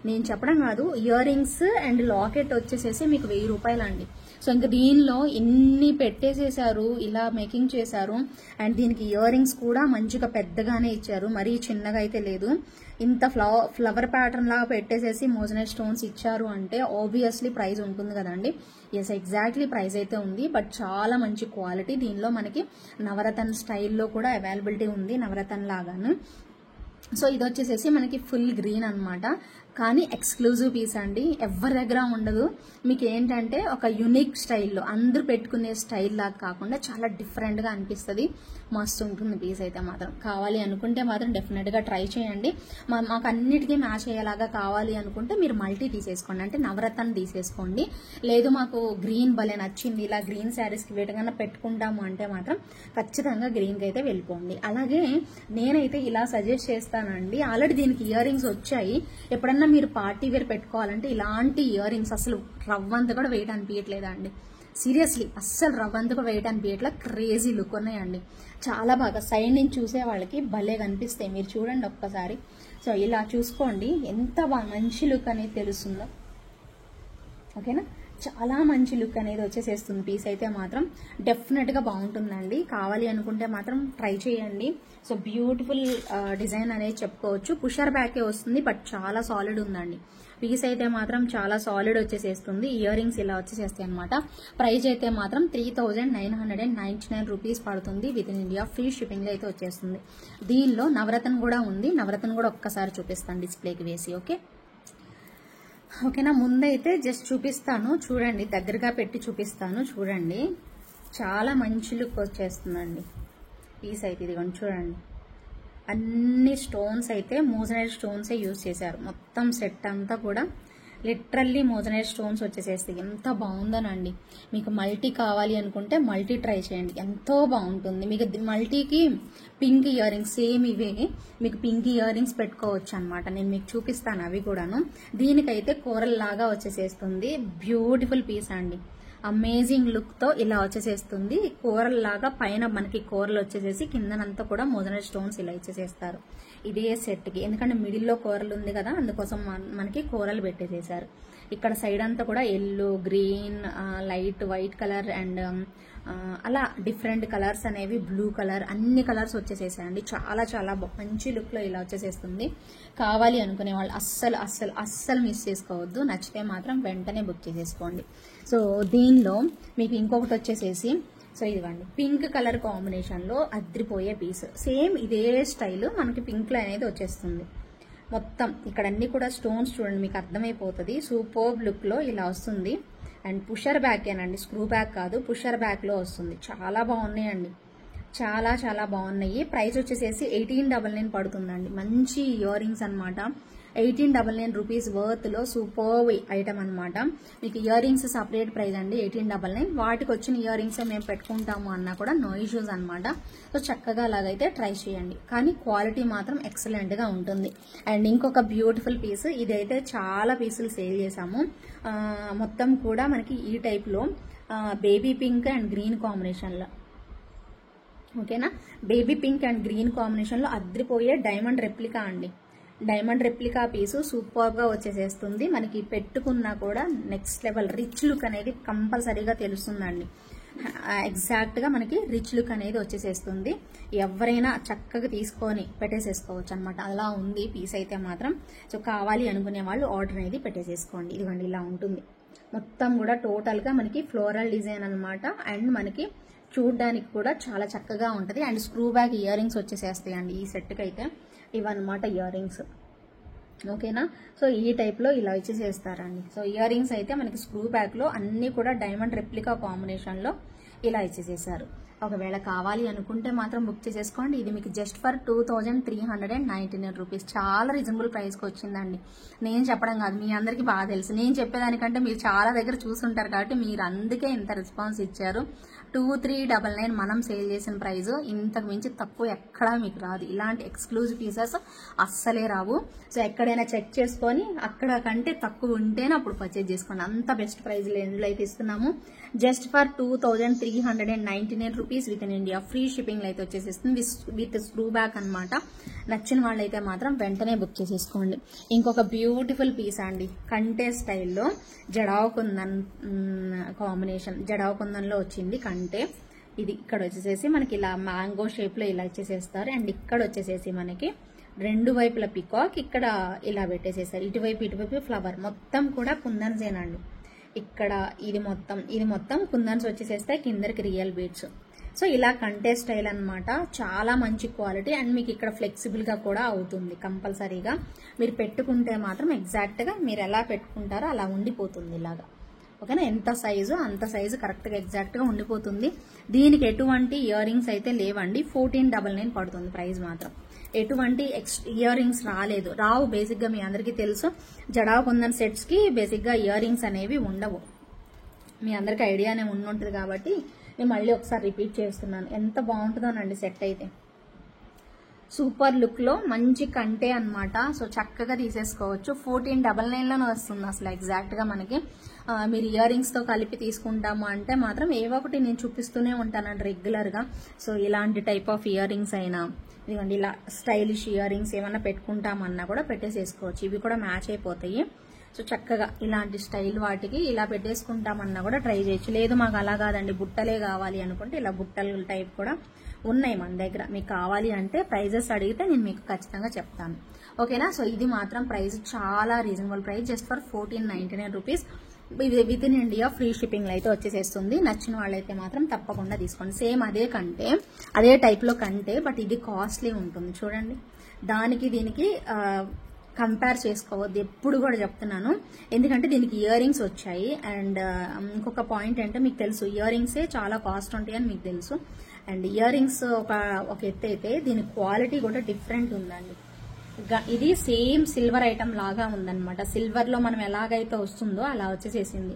నేను చెప్పడం కాదు, ఇయర్ రింగ్స్ అండ్ లాకెట్ వచ్చేసేసి మీకు 1000 రూపాయలు అండి. సో ఇంకా దీనిలో ఇన్ని పెట్టేసేసారు, ఇలా మేకింగ్ చేశారు. అండ్ దీనికి ఇయర్ రింగ్స్ కూడా మంచిగా పెద్దగానే ఇచ్చారు, మరీ చిన్నగా అయితే లేదు. ఇంత ఫ్లవర్ ప్యాటర్న్ లాగా పెట్టేసేసి మోజనైట్ స్టోన్స్ ఇచ్చారు అంటే ఆబ్వియస్లీ ప్రైస్ ఉంటుంది కదండి. ఎస్, ఎగ్జాక్ట్లీ ప్రైస్ అయితే ఉంది, బట్ చాలా మంచి క్వాలిటీ. దీనిలో మనకి నవరత్న స్టైల్లో కూడా అవైలబిలిటీ ఉంది, నవరత్న లాగాను. సో ఇది వచ్చేసేసి మనకి ఫుల్ గ్రీన్ అనమాట, కానీ ఎక్స్క్లూజివ్ పీస్ అండి, ఎవరి దగ్గర ఉండదు. మీకు ఏంటంటే ఒక యునిక్ స్టైల్లో అందరూ పెట్టుకునే స్టైల్ లాగా కాకుండా చాలా డిఫరెంట్గా అనిపిస్తుంది. మస్తు ఉంటుంది పీస్ అయితే మాత్రం. కావాలి అనుకుంటే మాత్రం డెఫినెట్గా ట్రై చేయండి. మాకు అన్నిటికీ మ్యాచ్ అయ్యేలాగా కావాలి అనుకుంటే మీరు మల్టీ తీసేసుకోండి, అంటే నవరత్న తీసేసుకోండి. లేదు మాకు గ్రీన్ భలే నచ్చింది, ఇలా గ్రీన్ శారీస్కి వేటగానే పెట్టుకుంటాము అంటే మాత్రం ఖచ్చితంగా గ్రీన్కి అయితే వెళ్ళిపోండి. అలాగే నేనైతే ఇలా సజెస్ట్ చేస్తానండి, ఆల్రెడీ దీనికి ఇయర్ రింగ్స్ వచ్చాయి. ఎప్పుడన్నా మీరు పార్టీ వేర్ పెట్టుకోవాలంటే ఇలాంటి ఇయర్ రింగ్స్ అసలు రవ్వంత కూడా వెయిట్ అనిపించట్లేదండి. సీరియస్లీ అస్సలు రవ్వంత కూడా వెయిట్ అనిపించట్లా, క్రేజీ లుక్ ఉన్నాయండి. చాలా బాగా సైడ్ నుంచి చూసే వాళ్ళకి భలే కనిపిస్తాయి. మీరు చూడండి ఒక్కసారి. సో ఇలా చూసుకోండి, ఎంత మంచి లుక్ అనేది తెలుస్తుందో. ఓకేనా, చాలా మంచి లుక్ అనేది వచ్చేసేస్తుంది. పీస్ అయితే మాత్రం డెఫినెట్గా బాగుంటుందండి. కావాలి అనుకుంటే మాత్రం ట్రై చేయండి. సో బ్యూటిఫుల్ డిజైన్ అనేది చెప్పుకోవచ్చు. పుషర్ బ్యాకే వస్తుంది, బట్ చాలా సాలిడ్ ఉందండి. పీస్ అయితే మాత్రం చాలా సాలిడ్ వచ్చేసేస్తుంది. ఇయర్ రింగ్స్ ఇలా వచ్చేసేస్తాయి అనమాట. ప్రైస్ అయితే మాత్రం 3999 రూపీస్ పడుతుంది. విత్ ఇన్ ఇండియా ఫ్రీ షిప్పింగ్లో అయితే వచ్చేస్తుంది. దీనిలో నవరత్న కూడా ఉంది, నవరత్న కూడా ఒక్కసారి చూపిస్తాను డిస్ప్లేకి వేసి. ఓకేనా, ముందైతే జస్ట్ చూపిస్తాను చూడండి, దగ్గరగా పెట్టి చూపిస్తాను చూడండి. చాలా మంచి లుక్ వచ్చేస్తుందండి పీస్ అయితే. ఇదిగోండి చూడండి, అన్ని స్టోన్స్ అయితే మోజనైట్ స్టోన్సే యూజ్ చేశారు. మొత్తం సెట్ అంతా కూడా లిటరల్లీ మోజనైట్ స్టోన్స్ వచ్చేసేస్తాయి. ఎంత బాగుందోనండి. మీకు మల్టీ కావాలి అనుకుంటే మల్టీ ట్రై చేయండి, ఎంతో బాగుంటుంది. మీకు మల్టీకి పింక్ ఇయర్ రింగ్స్ సేమ్ ఇవే, మీకు పింక్ ఇయర్ రింగ్స్ పెట్టుకోవచ్చు అనమాట. నేను మీకు చూపిస్తాను అవి కూడాను. దీనికైతే కూరల్ లాగా వచ్చేసేస్తుంది. బ్యూటిఫుల్ పీస్ అండి, అమేజింగ్ లుక్ తో ఇలా వచ్చేసేస్తుంది. కూరల్లాగా పైన మనకి కూరలు వచ్చేసేసి కిందనంతా కూడా మోజనైట్ స్టోన్స్ ఇలా ఇచ్చేసేస్తారు ఇదే సెట్ కి. ఎందుకంటే మిడిల్లో కూరలు ఉంది కదా, అందుకోసం మనకి కూరలు పెట్టేసేసారు. ఇక్కడ సైడ్ అంతా కూడా yellow, green, light white colour and అలా డిఫరెంట్ కలర్స్ అనేవి, బ్లూ కలర్, అన్ని కలర్స్ వచ్చేసేసాయండి. చాలా చాలా మంచి లుక్ లో ఇలా వచ్చేసేస్తుంది. కావాలి అనుకునే వాళ్ళు అస్సలు అస్సలు అస్సలు మిస్ చేసుకోవద్దు. నచ్చితే మాత్రం వెంటనే బుక్ చేసేసుకోండి. సో దీనిలో మీకు ఇంకొకటి వచ్చేసేసి, సో ఇదిగోండి పింక్ కలర్ కాంబినేషన్ లో అద్రిపోయే పీస్, సేమ్ ఇదే స్టైల్ మనకి పింక్ లో అనేది వచ్చేస్తుంది. మొత్తం ఇక్కడ అన్ని కూడా స్టోన్స్ చూడండి, మీకు అర్థమైపోతుంది. సూపర్బ్ లుక్ లో ఇలా వస్తుంది. అండ్ పుషర్ బ్యాక్ ఏనండి, స్క్రూ బ్యాక్ కాదు, పుషర్ బ్యాక్ లో వస్తుంది. చాలా బాగున్నాయండి, చాలా చాలా బాగున్నాయి. ప్రైస్ వచ్చేసేసి 1899 పడుతుందండి. మంచి ఇయర్ రింగ్స్ అనమాట. 1899 రూపీస్ వర్త్ లో సూపర్ ఐటమ్ అనమాట. మీకు ఇయర్ రింగ్స్ సపరేట్ ప్రైస్ అండి 1899. వాటికి వచ్చిన ఇయర్ రింగ్స్ మేము పెట్టుకుంటాము అన్నా కూడా నో ఇష్యూస్ అనమాట. సో చక్కగా అలాగైతే ట్రై చేయండి, కానీ క్వాలిటీ మాత్రం ఎక్సలెంట్ గా ఉంటుంది. అండ్ ఇంకొక బ్యూటిఫుల్ పీస్, ఇదైతే చాలా పీసులు సేల్ చేసాము. మొత్తం కూడా మనకి ఈ టైప్ లో baby pink and green combination లో, ఓకేనా, baby pink and green combination లో అద్రిపోయే డైమండ్ రెప్లికా అండి. డైమండ్ రెప్లికా పీసు సూపర్ గా వచ్చేసేస్తుంది. మనకి పెట్టుకున్నా కూడా నెక్స్ట్ లెవెల్ రిచ్ లుక్ అనేది కంపల్సరీగా తెలుస్తుందండి. ఎగ్జాక్ట్గా మనకి రిచ్ లుక్ అనేది వచ్చేసేస్తుంది. ఎవరైనా చక్కగా తీసుకొని పెట్టేసేసుకోవచ్చు అనమాట. అలా ఉంది పీస్ అయితే మాత్రం. సో కావాలి అనుకునే వాళ్ళు ఆర్డర్ అనేది పెట్టేసేసుకోండి. ఇదిగోండి ఇలా ఉంటుంది మొత్తం కూడా. టోటల్గా మనకి ఫ్లోరల్ డిజైన్ అనమాట. అండ్ మనకి చూడడానికి కూడా చాలా చక్కగా ఉంటుంది. And screw back earrings వచ్చేసేస్తాయండి ఈ సెట్కి అయితే. ఇవన్నమాట ఇయర్ రింగ్స్. ఓకేనా. సో ఈ టైప్లో ఇలా ఇచ్చేసేస్తారండి. సో ఇయర్ రింగ్స్ అయితే మనకి స్క్రూ బ్యాక్లో అన్నీ కూడా డైమండ్ రెప్లికా కాంబినేషన్లో ఇలా ఇచ్చేసేసారు. ఒకవేళ కావాలి అనుకుంటే మాత్రం బుక్ చేసేసుకోండి. ఇది మీకు జస్ట్ ఫర్ 2399 రూపీస్. చాలా రీజనబుల్ ప్రైస్కి వచ్చిందండి. నేను చెప్పడం కాదు, మీ అందరికీ బాగా తెలుసు. నేను చెప్పేదానికంటే మీరు చాలా దగ్గర చూసుంటారు కాబట్టి మీరు అందుకే ఇంత రెస్పాన్స్ ఇచ్చారు. 2399 మనం సేల్ చేసిన ప్రైస్. ఇంతకు మించి తక్కువ ఎక్కడా మీకు రాదు. ఇలాంటి ఎక్స్క్లూజివ్ పీసెస్ అస్సలే రావు. సో ఎక్కడైనా చెక్ చేసుకొని అక్కడ కంటే తక్కువ ఉంటేనే అప్పుడు పర్చేజ్ చేసుకోండి. అంత బెస్ట్ ప్రైస్ ఎందులో అయితే ఇస్తున్నాము. Just for 2399 rupees with in India. Free shipping అయితే వచ్చేసేస్తుంది విత్ స్క్రూ బ్యాక్ అనమాట. నచ్చిన వాళ్ళైతే మాత్రం వెంటనే బుక్ చేసేసుకోండి. ఇంకొక బ్యూటిఫుల్ పీస్ అండి, కంటే స్టైల్లో జడావ్ కుందన్ కాంబినేషన్. జడావ్ కుందన్లో వచ్చింది కంటే. ఇది ఇక్కడ వచ్చేసేసి మనకి ఇలా మ్యాంగో షేప్లో ఇలా ఇచ్చేసేస్తారు. అండ్ ఇక్కడ వచ్చేసేసి మనకి రెండు వైపుల పికాక్ ఇక్కడ ఇలా పెట్టేసేసారు. ఇటువైపు ఫ్లవర్. మొత్తం కూడా కుందన్సేనండి. ఇక్కడ ఇది మొత్తం కుందన్స్ వచ్చేసేస్తాయి. కిందకి రియల్ బీడ్స్. సో ఇలా కంటే స్టైల్ అనమాట. చాలా మంచి క్వాలిటీ. అండ్ మీకు ఇక్కడ ఫ్లెక్సిబుల్గా కూడా అవుతుంది. కంపల్సరీగా మీరు పెట్టుకుంటే మాత్రం ఎగ్జాక్ట్గా మీరు ఎలా పెట్టుకుంటారో అలా ఉండిపోతుంది ఇలాగా. ఓకేనా. ఎంత సైజు అంత సైజు కరెక్ట్గా ఎగ్జాక్ట్గా ఉండిపోతుంది. దీనికి ఎటువంటి ఇయర్ రింగ్స్ అయితే లేవండి. 1499 పడుతుంది ప్రైస్ మాత్రం. ఎటువంటి ఇయర్ రింగ్స్ రావు. బేసిక్గా మీ అందరికీ తెలుసు జడావ్ కుందన్ సెట్స్కి బేసిక్గా ఇయర్ రింగ్స్ అనేవి ఉండవు. మీ అందరికీ ఐడియానే ఉంటుంది కాబట్టి నేను మళ్ళీ ఒకసారి రిపీట్ చేస్తున్నాను. ఎంత బాగుంటుందోనండి సెట్ అయితే. సూపర్ లుక్లో మంచి కంటే అనమాట. సో చక్కగా తీసేసుకోవచ్చు. 1499లోనే వస్తుంది అసలు ఎగ్జాక్ట్గా మనకి. మీరు ఇయర్ రింగ్స్తో కలిపి తీసుకుంటాము అంటే మాత్రం ఏవో ఒకటి నేను చూపిస్తూనే ఉంటానండి రెగ్యులర్గా. సో ఇలాంటి టైప్ ఆఫ్ ఇయర్ రింగ్స్ అయినా, ఇదిగోండి ఇలా స్టైలిష్ ఇయర్ రింగ్స్ ఏమన్నా పెట్టుకుంటామన్నా కూడా పెట్టేసేసుకోవచ్చు. ఇవి కూడా మ్యాచ్ అయిపోతాయి. సో చక్కగా ఇలాంటి స్టైల్ వాటికి ఇలా పెట్టేసుకుంటామన్నా కూడా ట్రై చేయొచ్చు. లేదు మాకు అలా కాదండి బుట్టలే కావాలి అనుకుంటే ఇలా బుట్టల టైప్ కూడా ఉన్నాయి మన దగ్గర. మీకు కావాలి అంటే ప్రైజెస్ అడిగితే నేను మీకు ఖచ్చితంగా చెప్తాను. ఓకేనా. సో ఇది మాత్రం ప్రైస్ చాలా reasonable price. Just for 1499 rupees with in India. Free షిప్పింగ్లో అయితే వచ్చేసేస్తుంది. నచ్చిన వాళ్ళైతే మాత్రం తప్పకుండా తీసుకోండి. సేమ్ అదే కంటే, అదే టైప్లో కంటే, బట్ ఇది కాస్ట్లీ ఉంటుంది చూడండి. దానికి దీనికి కంపేర్ చేసుకోవద్దు ఎప్పుడు కూడా చెప్తున్నాను. ఎందుకంటే దీనికి ఇయర్ రింగ్స్ వచ్చాయి. అండ్ ఇంకొక పాయింట్ అంటే మీకు తెలుసు ఇయర్ రింగ్సే చాలా కాస్ట్ ఉంటాయని మీకు తెలుసు. అండ్ ఇయర్ రింగ్స్ ఒక ఎత్తు అయితే దీని క్వాలిటీ కూడా డిఫరెంట్ ఉందండి. ఇది సేమ్ సిల్వర్ ఐటమ్ లాగా ఉందన్నమాట. సిల్వర్లో మనం ఎలాగైతే వస్తుందో అలా వచ్చేసేసింది.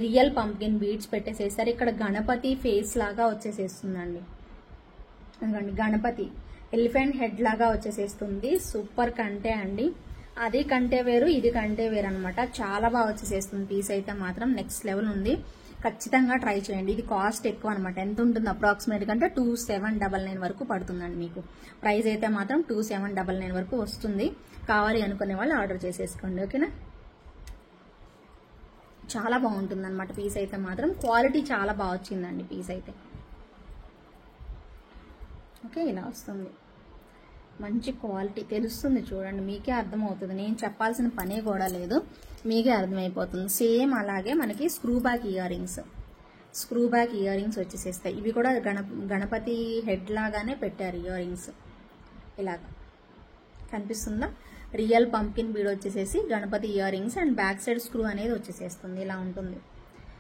రియల్ పంప్కిన్ బీడ్స్ పెట్టేసేసారు. ఇక్కడ గణపతి ఫేస్ లాగా వచ్చేసేస్తుందండి. ఎందుకండి గణపతి ఎలిఫెంట్ హెడ్ లాగా వచ్చేసేస్తుంది. సూపర్ కంటే అండి. అది కంటే వేరు, ఇది కంటే వేరు అనమాట. చాలా బాగా వచ్చేసేస్తుంది పీస్ అయితే మాత్రం. నెక్స్ట్ లెవెల్ ఉంది. ఖచ్చితంగా ట్రై చేయండి. ఇది కాస్ట్ ఎక్కువ అనమాట. ఎంత ఉంటుంది అప్రాక్సిమేట్ అంటే 2799 వరకు పడుతుందండి మీకు. ప్రైస్ అయితే మాత్రం 2799 వరకు వస్తుంది. కావాలి అనుకునే వాళ్ళు ఆర్డర్ చేసేసుకోండి. ఓకేనా. చాలా బాగుంటుంది అనమాట పీస్ అయితే మాత్రం. క్వాలిటీ చాలా బాగా వచ్చిందండి పీస్ అయితే. ఓకే ఇలా వస్తుంది. మంచి క్వాలిటీ తెలుస్తుంది చూడండి. మీకే అర్థమవుతుంది. నేను చెప్పాల్సిన పనే కూడా లేదు. మీకే అర్థమైపోతుంది. సేమ్ అలాగే మనకి స్క్రూ బ్యాక్ ఇయర్ రింగ్స్ వచ్చేసేస్తాయి. ఇవి కూడా గణపతి హెడ్ లాగానే పెట్టారు ఇయర్ రింగ్స్. ఇలాగా కనిపిస్తుందా. రియల్ పంప్కిన్ బీడ్ వచ్చేసేసి Ganapati ear rings and back side screw అనేది వచ్చేసేస్తుంది. ఇలా ఉంటుంది.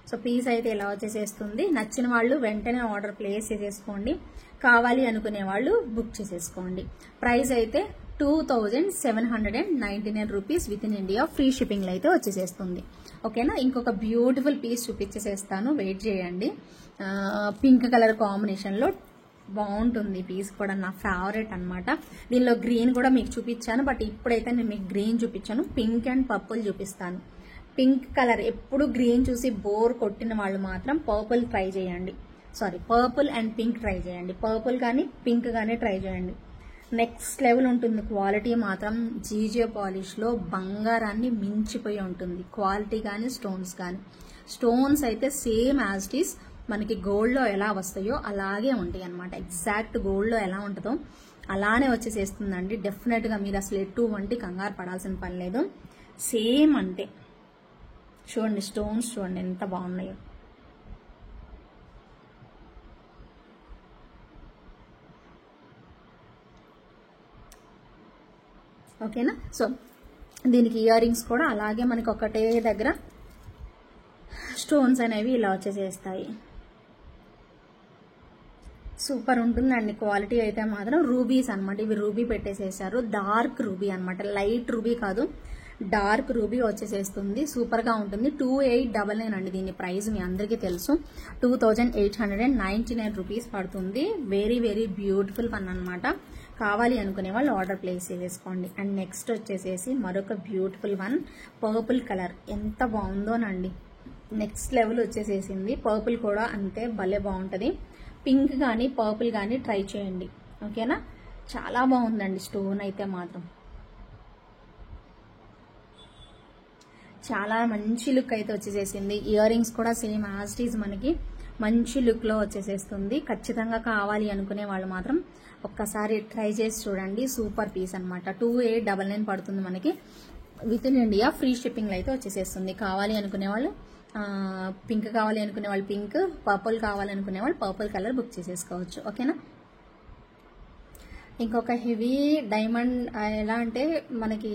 సో పీస్ అయితే ఇలా వచ్చేసేస్తుంది. నచ్చిన వాళ్ళు వెంటనే ఆర్డర్ ప్లేస్ చేసేసుకోండి. కావాలి అనుకునే వాళ్ళు బుక్ చేసేసుకోండి. ప్రైస్ అయితే 2799 rupees with in India. Free షిప్పింగ్లో అయితే వచ్చేసేస్తుంది. ఓకేనా. ఇంకొక బ్యూటిఫుల్ పీస్ చూపించేసేస్తాను. వెయిట్ చేయండి. పింక్ కలర్ కాంబినేషన్లో బాగుంటుంది పీస్ కూడా. నా ఫేవరెట్ అనమాట. దీనిలో గ్రీన్ కూడా మీకు చూపించాను. బట్ ఇప్పుడైతే నేను మీకు గ్రీన్ చూపించాను. పింక్ అండ్ పర్పుల్ చూపిస్తాను. పింక్ కలర్ ఎప్పుడు గ్రీన్ చూసి బోర్ కొట్టిన వాళ్ళు మాత్రం పర్పుల్ ట్రై చేయండి. పర్పుల్ అండ్ పింక్ ట్రై చేయండి. పర్పుల్ కానీ పింక్ కానీ ట్రై చేయండి. నెక్స్ట్ లెవెల్ ఉంటుంది. క్వాలిటీ మాత్రం జీజే పాలిష్లో బంగారాన్ని మించిపోయి ఉంటుంది. క్వాలిటీ కానీ స్టోన్స్ అయితే సేమ్ యాజ్ ఇట్ ఈస్ మనకి గోల్డ్లో ఎలా వస్తాయో అలాగే ఉంటాయి అనమాట. ఎగ్జాక్ట్ గోల్డ్లో ఎలా ఉంటుందో అలానే వచ్చేసేస్తుందండి. డెఫినెట్గా మీరు అసలు ఎటువంటి కంగారు పడాల్సిన పని లేదు, సేమ్ అంతే. చూడండి స్టోన్స్ చూడండి ఎంత బాగున్నాయో. ఓకేనా. సో దీనికి ఇయర్ రింగ్స్ కూడా అలాగే మనకి ఒకటే దగ్గర స్టోన్స్ అనేవి ఇలా వచ్చేసేస్తాయి. సూపర్ ఉంటుందండి క్వాలిటీ అయితే మాత్రం. రూబీస్ అనమాట, ఇవి రూబీ పెట్టేసేసారు. డార్క్ రూబీ అనమాట, లైట్ రూబీ కాదు, డార్క్ రూబీ వచ్చేసేస్తుంది. సూపర్గా ఉంటుంది. 2899 అండి దీని ప్రైస్, మీ అందరికీ తెలుసు. 2899 రూపీస్ పడుతుంది. వెరీ వెరీ బ్యూటిఫుల్ వన్ అనమాట. కావాలి అనుకునే వాళ్ళు ఆర్డర్ ప్లేస్ చేసుకోండి. అండ్ నెక్స్ట్ వచ్చేసేసి మరొక బ్యూటిఫుల్ వన్, పర్పుల్ కలర్. ఎంత బాగుందోనండి, నెక్స్ట్ లెవెల్ వచ్చేసేసింది. పర్పుల్ కూడా అంతే భలే బాగుంటుంది. పింక్ కానీ పర్పుల్ కానీ ట్రై చేయండి. ఓకేనా, చాలా బాగుందండి స్టోన్ అయితే మాత్రం. చాలా మంచి లుక్ అయితే వచ్చేసేసింది. ఇయర్ రింగ్స్ కూడా సేమ్ యాజ్ ఇట్ ఈజ్ మనకి మంచి లుక్లో వచ్చేసేస్తుంది. ఖచ్చితంగా కావాలి అనుకునే వాళ్ళు మాత్రం ఒక్కసారి ట్రై చేసి చూడండి. సూపర్ పీస్ అనమాట. 2899 పడుతుంది మనకి. విత్ ఇన్ ఇండియా ఫ్రీ షిప్పింగ్లో అయితే వచ్చేసేస్తుంది. కావాలి అనుకునే వాళ్ళు పింక్ కావాలి అనుకునే వాళ్ళు పింక్, పర్పుల్ కావాలి అనుకునే వాళ్ళు పర్పుల్ కలర్ బుక్ చేసేసుకోవచ్చు. ఓకేనా. ఇంకొక హెవీ డైమండ్, ఎలా అంటే మనకి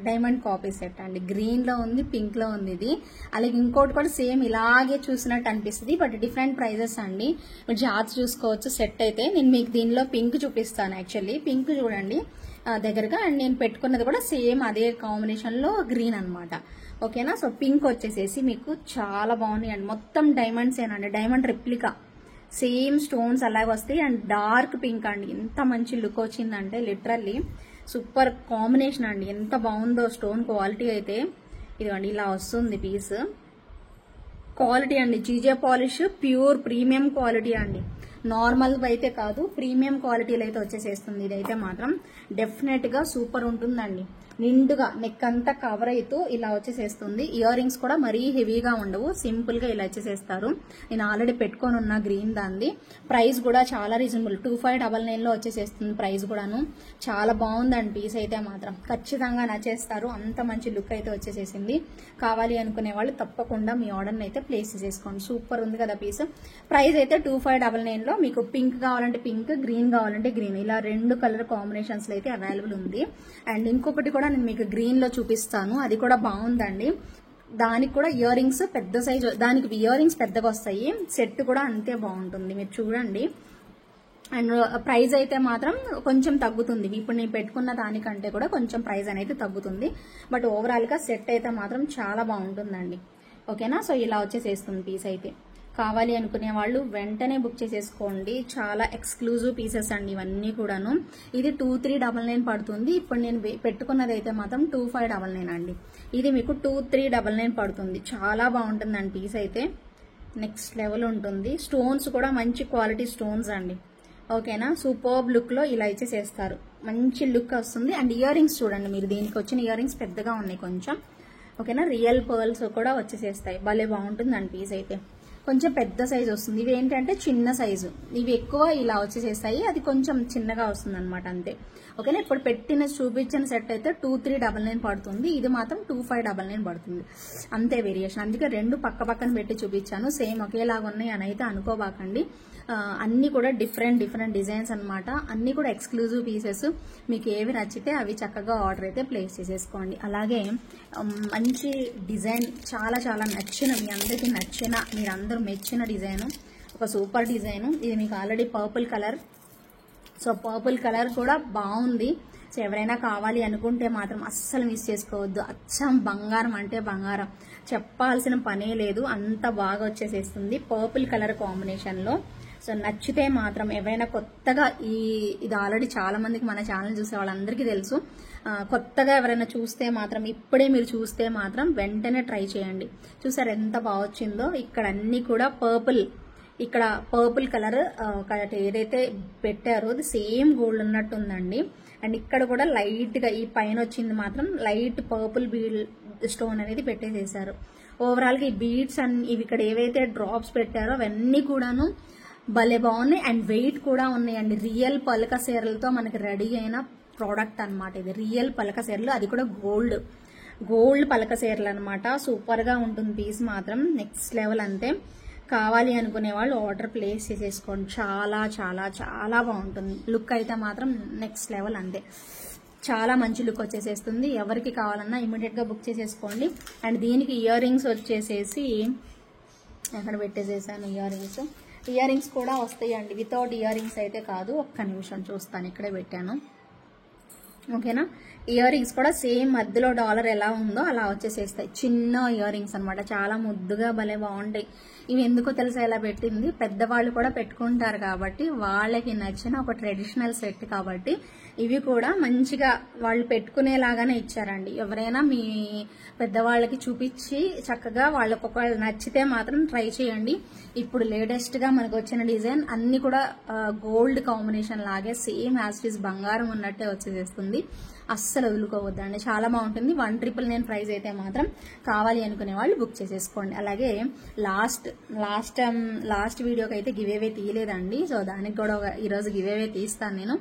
డైమండ్ కాపీ సెట్ అండి. గ్రీన్లో ఉంది, పింక్లో ఉంది ఇది. అలాగే ఇంకోటి కూడా సేమ్ ఇలాగే చూసినట్టు అనిపిస్తుంది, బట్ డిఫరెంట్ ప్రైజెస్ అండి. మీరు జాగ్రత్త చూసుకోవచ్చు. సెట్ అయితే నేను మీకు దీనిలో పింక్ చూపిస్తాను. యాక్చువల్లీ పింక్ చూడండి దగ్గరగా. అండ్ నేను పెట్టుకున్నది కూడా సేమ్ అదే కాంబినేషన్లో గ్రీన్ అనమాట. ఓకేనా. సో పింక్ వచ్చేసేసి మీకు చాలా బాగున్నాయి అండి. మొత్తం డైమండ్స్ ఏనండి, డైమండ్ రెప్లికా, సేమ్ స్టోన్స్ అలాగే వస్తాయి. అండ్ డార్క్ పింక్ అండి, ఎంత మంచి లుక్ వచ్చిందంటే లిటరల్లీ సూపర్ కాంబినేషన్ అండి. ఎంత బాగుందో స్టోన్ క్వాలిటీ అయితే. ఇదిగోండి ఇలా వస్తుంది పీస్. క్వాలిటీ అండి GJ polish, pure premium quality అండి. నార్మల్ అయితే కాదు, ప్రీమియం క్వాలిటీలో అయితే వచ్చేసేస్తుంది. ఇదైతే మాత్రం డెఫినెట్ గా సూపర్ ఉంటుందండి. నిండుగా నెక్ అంతా కవర్ అవుతూ ఇలా వచ్చేసేస్తుంది. ఇయర్ రింగ్స్ కూడా మరీ హెవీగా ఉండవు, సింపుల్ గా ఇలా వచ్చేసేస్తారు. నేను ఆల్రెడీ పెట్టుకొని ఉన్న గ్రీన్ దాన్ని. ప్రైస్ కూడా చాలా రీజనబుల్, 2599 లో వచ్చేసేస్తుంది ప్రైస్ కూడాను. చాలా బాగుందండి పీస్ అయితే మాత్రం. ఖచ్చితంగా నచ్చేస్తారు, అంత మంచి లుక్ అయితే వచ్చేసేసింది. కావాలి అనుకునే వాళ్ళు తప్పకుండా మీ ఆర్డర్ని అయితే ప్లేస్ చేసేసుకోండి. సూపర్ ఉంది కదా పీస్. ప్రైస్ అయితే 2599 లో మీకు పింక్ కావాలంటే పింక్, గ్రీన్ కావాలంటే గ్రీన్, ఇలా 2 కలర్ కాంబినేషన్స్ లో అయితే అవైలబుల్ ఉంది. అండ్ ఇంకొకటి కూడా నేను మీకు గ్రీన్ లో చూపిస్తాను, అది కూడా బాగుందండి. దానికి కూడా ఇయర్ రింగ్స్ పెద్ద సైజు, దానికి ఇయర్ రింగ్స్ పెద్దగా వస్తాయి. సెట్ కూడా అంతే బాగుంటుంది, మీరు చూడండి. అండ్ ప్రైస్ అయితే మాత్రం కొంచెం తగ్గుతుంది. ఇప్పుడు నేను పెట్టుకున్న దానికంటే కూడా కొంచెం ప్రైస్ అనేది తగ్గుతుంది. బట్ ఓవరాల్ గా సెట్ అయితే మాత్రం చాలా బాగుంటుందండి. ఓకేనా. సో ఇలా వచ్చేసేస్తుంది పీస్ అయితే. కావాలి అనుకునే వాళ్ళు వెంటనే బుక్ చేసేసుకోండి. చాలా ఎక్స్క్లూజివ్ పీసెస్ అండి ఇవన్నీ కూడాను. ఇది 2399 పడుతుంది. ఇప్పుడు నేను పెట్టుకున్నది అయితే మాత్రం 2599 అండి. ఇది మీకు 2399 పడుతుంది. చాలా బాగుంటుందండి పీస్ అయితే, నెక్స్ట్ లెవెల్ ఉంటుంది. స్టోన్స్ కూడా మంచి క్వాలిటీ స్టోన్స్ అండి. ఓకేనా. సూపర్బ్ లుక్ లో ఇలా ఇచ్చేసేస్తారు, మంచి లుక్ వస్తుంది. అండ్ ఇయర్ రింగ్స్ చూడండి మీరు, దీనికి వచ్చిన ఇయర్ రింగ్స్ పెద్దగా ఉన్నాయి కొంచెం. ఓకేనా. రియల్ పర్ల్స్ కూడా వచ్చేసేస్తాయి. భలే బాగుంటుందండి పీస్ అయితే. కొంచెం పెద్ద సైజు వస్తుంది. ఇవి ఏంటంటే చిన్న సైజు, ఇవి ఎక్కువ ఇలా వచ్చేసేస్తాయి, అది కొంచెం చిన్నగా వస్తుంది అనమాట అంతే. ఓకేనా. ఇప్పుడు పెట్టిన చూపించిన సెట్ అయితే 2399 పడుతుంది. ఇది మాత్రం 2599 పడుతుంది, అంతే వేరియేషన్. అందుకే 2 పక్క పక్కన పెట్టి చూపించాను. సేమ్ ఒకేలాగా ఉన్నాయి అని అయితే అనుకోబాకండి. అన్ని కూడా డిఫరెంట్ డిజైన్స్ అనమాట. అన్ని కూడా ఎక్స్క్లూజివ్ పీసెస్. మీకు ఏవి నచ్చితే అవి చక్కగా ఆర్డర్ అయితే ప్లేస్ చేసేసుకోండి. అలాగే మంచి డిజైన్, చాలా చాలా నచ్చిన, మీ అందరికీ నచ్చిన, మీరందరూ మెచ్చిన డిజైన్, ఒక సూపర్ డిజైన్. ఇది మీకు already purple colour. So purple colour కూడా బాగుంది. సో ఎవరైనా కావాలి అనుకుంటే మాత్రం అస్సలు మిస్ చేసుకోవద్దు. అచ్చం బంగారం అంటే బంగారం, చెప్పాల్సిన పనే లేదు, అంత బాగా వచ్చేసేస్తుంది పర్పుల్ కలర్ కాంబినేషన్ లో. సో నచ్చితే మాత్రం ఎవరైనా కొత్తగా ఇది ఆల్రెడీ చాలా మందికి మన ఛానల్ చూసే వాళ్ళందరికీ తెలుసు. కొత్తగా ఎవరైనా చూస్తే మాత్రం, ఇప్పుడే మీరు చూస్తే మాత్రం వెంటనే ట్రై చేయండి. చూసారు ఎంత బాగా వచ్చిందో. ఇక్కడ అన్ని కూడా పర్పుల్, ఇక్కడ పర్పుల్ కలర్ ఏదైతే పెట్టారో అది సేమ్ గోల్డ్ ఉన్నట్టు ఉందండి. అండ్ ఇక్కడ కూడా లైట్ గా ఈ పైన వచ్చింది మాత్రం లైట్ పర్పుల్ బీడ్ స్టోన్ అనేది పెట్టేసేసారు. ఓవరాల్గా ఈ బీడ్స్ అండ్ ఇవి ఇక్కడ ఏవైతే డ్రాప్స్ పెట్టారో అవన్నీ కూడాను భలే బాగున్నాయి అండ్ వెయిట్ కూడా ఉన్నాయండి. రియల్ పలక సీరలతో మనకి రెడీ అయిన ప్రోడక్ట్ అనమాట ఇది. రియల్ పలక సీరలు, అది కూడా గోల్డ్ పలక సీరలు అనమాట. సూపర్గా ఉంటుంది పీస్ మాత్రం నెక్స్ట్ లెవెల్. అంతే కావాలి అనుకునే వాళ్ళు ఆర్డర్ ప్లేస్ చేసేసుకోండి. చాలా చాలా చాలా బాగుంటుంది. లుక్ అయితే మాత్రం నెక్స్ట్ లెవెల్. అంతే చాలా మంచి లుక్ వచ్చేసేస్తుంది. ఎవరికి కావాలన్నా ఇమీడియట్గా బుక్ చేసేసుకోండి. అండ్ దీనికి ఇయర్ రింగ్స్ వచ్చేసేసి ఎక్కడ పెట్టేసేసాను, ఇయర్ రింగ్స్ కూడా వస్తాయండి. వితౌట్ ఇయర్ రింగ్స్ అయితే కాదు. ఒక్క నిమిషం చూస్తాను, ఇక్కడే పెట్టాను. ఓకేనా, ఇయర్ రింగ్స్ కూడా సేమ్ మధ్యలో డాలర్ ఎలా ఉందో అలా వచ్చేసేస్తాయి. చిన్న ఇయర్ రింగ్స్ అనమాట, చాలా ముద్దుగా భలే బాగుంటాయి. ఇవి ఎందుకో తెలుసా ఇలా పెట్టింది, పెద్దవాళ్ళు కూడా పెట్టుకుంటారు కాబట్టి వాళ్ళకి నచ్చిన ఒక ట్రెడిషనల్ సెట్ కాబట్టి ఇవి కూడా మంచిగా వాళ్ళు పెట్టుకునేలాగానే ఇచ్చారండి. ఎవరైనా మీ పెద్దవాళ్ళకి చూపించి చక్కగా వాళ్ళకి ఒకవేళ నచ్చితే మాత్రం ట్రై చేయండి. ఇప్పుడు లేటెస్ట్ గా మనకు వచ్చిన డిజైన్ అన్ని కూడా గోల్డ్ కాంబినేషన్ లాగే సేమ్ యాజ్ ఇట్ ఈస్ బంగారం ఉన్నట్టే వచ్చేసేస్తుంది. అస్సలు వదులుకోవద్దండి, చాలా బాగుంటుంది. 1,999 ప్రైస్ అయితే మాత్రం కావాలి అనుకునే వాళ్ళు బుక్ చేసేసుకోండి. అలాగే లాస్ట్ వీడియోకి అయితే గివేవే తీయలేదండి. సో దానికి కూడా ఈరోజు గివేవే తీస్తాను నేను.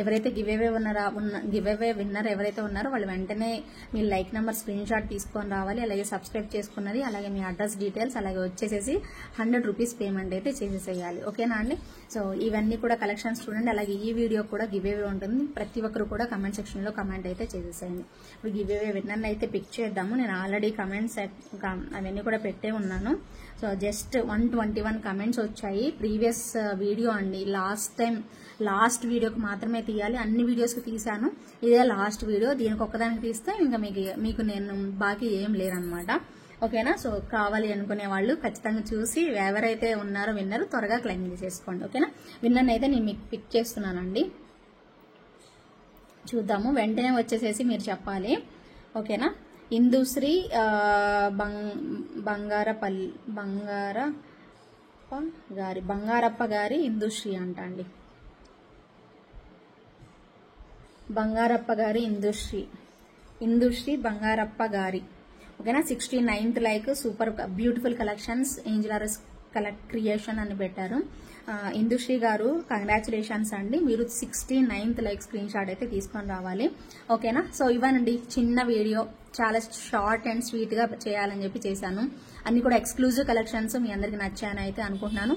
ఎవరైతే గివేవే విన్నర్ ఎవరైతే ఉన్నారో వాళ్ళు వెంటనే మీ లైక్ నెంబర్ స్క్రీన్ షాట్ తీసుకొని రావాలి. అలాగే సబ్స్క్రైబ్ చేసుకున్నది, అలాగే మీ అడ్రస్ డీటెయిల్స్, అలాగే వచ్చేసేసి 100 రూపీస్ పేమెంట్ అయితే చేసేసేయాలి. ఓకేనా అండి. సో ఇవన్నీ కూడా కలెక్షన్స్ చూడండి. అలాగే ఈ వీడియో కూడా గివేవే ఉంటుంది. ప్రతి ఒక్కరు కూడా కమెంట్ సెక్షన్ లో కమెంట్ అయితే చేసేసేయండి. ఇప్పుడు గివేవే విన్నర్ అయితే పిక్ చేద్దాము. నేను ఆల్రెడీ కమెంట్స్ అవన్నీ కూడా పెట్టే ఉన్నాను. సో జస్ట్ 121 కమెంట్స్ వచ్చాయి. ప్రీవియస్ వీడియో అండి, లాస్ట్ వీడియోకి మాత్రమే తీయాలి. అన్ని వీడియోస్కి తీసాను, ఇదే లాస్ట్ వీడియో. దీనికి ఒక్కదానికి తీస్తే ఇంకా మీకు నేను బాకీ ఏం లేదనమాట. ఓకేనా. సో కావాలి అనుకునే వాళ్ళు ఖచ్చితంగా చూసి ఎవరైతే ఉన్నారో విన్నర్ త్వరగా క్లెయిమ్ చేసేసుకోండి. ఓకేనా. విన్నర్ అయితే నేను మీకు పిక్ చేస్తున్నానండి. చూద్దాము, వెంటనే వచ్చేసేసి మీరు చెప్పాలి. ఓకేనా. ఇందుశ్రీ బంగారప్ప గారి ఇందుశ్రీ అంట అండి. బంగారప్ప గారి ఇందుశ్రీ బంగారప్ప గారి. ఓకేనా. 69th like. Super beautiful collections, Angelorus creation అని పెట్టారు. ఇందుశ్రీ గారు కంగ్రాచులేషన్స్ అండి, మీరు 69th లైక్ స్క్రీన్ షాట్ అయితే తీసుకొని రావాలి. ఓకేనా. సో ఇవ్వనండి చిన్న వీడియో, చాలా షార్ట్ అండ్ స్వీట్ గా చేయాలని చెప్పి చేశాను. అన్ని కూడా ఎక్స్క్లూజివ్ కలెక్షన్స్ మీ అందరికి నచ్చాయని అయితే అనుకుంటున్నాను.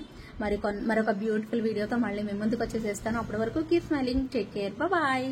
మరొక బ్యూటిఫుల్ వీడియోతో మళ్ళీ మీ ముందుకు వచ్చేసేస్తాను. అప్పటి వరకు keep smiling, take care, bye.